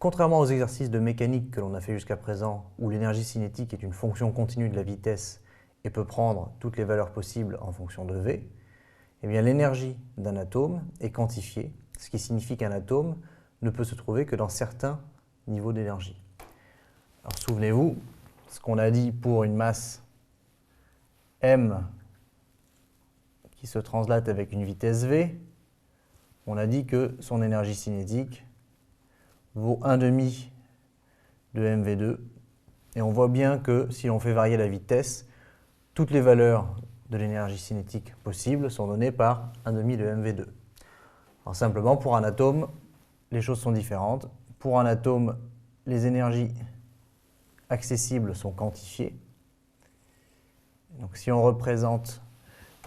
Contrairement aux exercices de mécanique que l'on a fait jusqu'à présent, où l'énergie cinétique est une fonction continue de la vitesse et peut prendre toutes les valeurs possibles en fonction de V, eh bien l'énergie d'un atome est quantifiée, ce qui signifie qu'un atome ne peut se trouver que dans certains niveaux d'énergie. Alors souvenez-vous, ce qu'on a dit pour une masse m qui se translate avec une vitesse v, on a dit que son énergie cinétique vaut 1/2 de mv2. Et on voit bien que si l'on fait varier la vitesse, toutes les valeurs de l'énergie cinétique possibles sont données par 1/2 de mv2. Alors simplement, pour un atome, les choses sont différentes. Pour un atome, les énergies accessibles sont quantifiées. Donc si on représente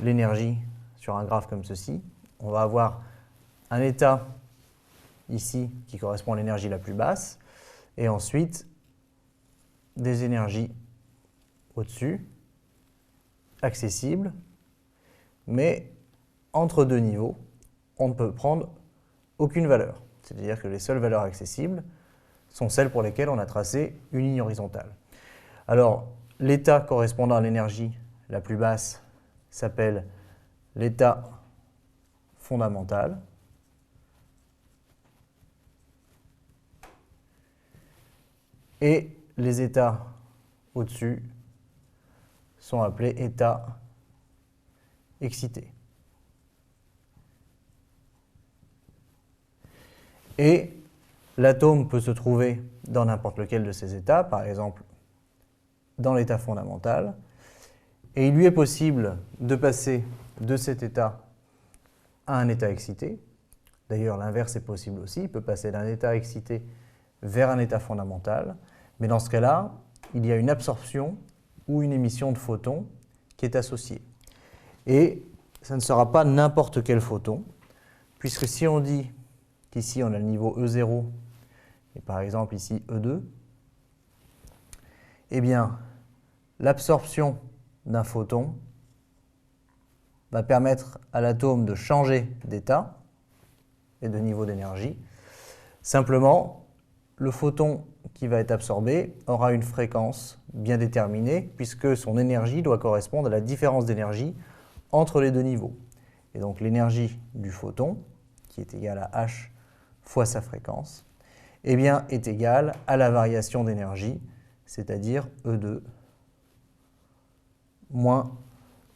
l'énergie sur un graphe comme ceci, on va avoir un état ici qui correspond à l'énergie la plus basse, et ensuite des énergies au-dessus, accessibles, mais entre deux niveaux, on ne peut prendre aucune valeur. C'est-à-dire que les seules valeurs accessibles sont celles pour lesquelles on a tracé une ligne horizontale. Alors, l'état correspondant à l'énergie la plus basse s'appelle l'état fondamental. Et les états au-dessus sont appelés états excités. Et l'atome peut se trouver dans n'importe lequel de ces états, par exemple dans l'état fondamental, et il lui est possible de passer de cet état à un état excité. D'ailleurs, l'inverse est possible aussi, il peut passer d'un état excité vers un état fondamental, mais dans ce cas-là, il y a une absorption ou une émission de photons qui est associée. Et ça ne sera pas n'importe quel photon, puisque si on dit qu'ici on a le niveau E0, et par exemple ici E2, eh bien l'absorption d'un photon va permettre à l'atome de changer d'état et de niveau d'énergie. Simplement, le photon qui va être absorbé aura une fréquence bien déterminée, puisque son énergie doit correspondre à la différence d'énergie entre les deux niveaux. Et donc l'énergie du photon, qui est égale à h fois sa fréquence, eh bien, est égale à la variation d'énergie, c'est-à-dire E2 moins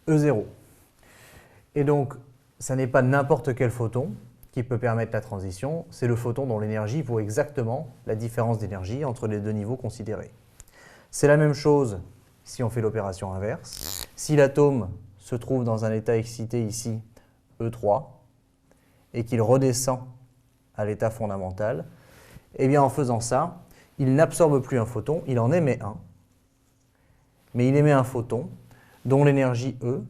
E0. Et donc, ça n'est pas n'importe quel photon qui peut permettre la transition, c'est le photon dont l'énergie vaut exactement la différence d'énergie entre les deux niveaux considérés. C'est la même chose si on fait l'opération inverse. Si l'atome se trouve dans un état excité ici, E3, et qu'il redescend à l'état fondamental, eh bien en faisant ça, il n'absorbe plus un photon, il en émet un, mais il émet un photon dont l'énergie E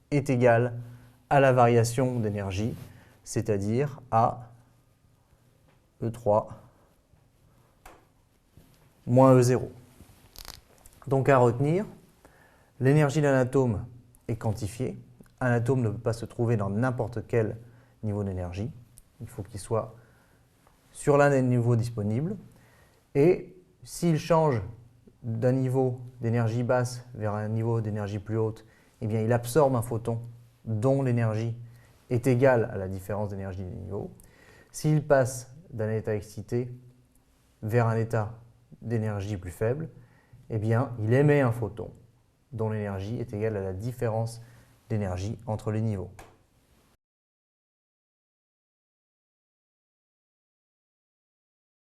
est égale à la variation d'énergie, c'est-à-dire à E3 moins E0. Donc à retenir, l'énergie d'un atome est quantifiée. Un atome ne peut pas se trouver dans n'importe quel niveau d'énergie. Il faut qu'il soit sur l'un des niveaux disponibles. Et s'il change d'un niveau d'énergie basse vers un niveau d'énergie plus haute, eh bien il absorbe un photon dont l'énergie est égale à la différence d'énergie du niveau. S'il passe d'un état excité vers un état d'énergie plus faible, eh bien il émet un photon dont l'énergie est égale à la différence d'énergie entre les niveaux.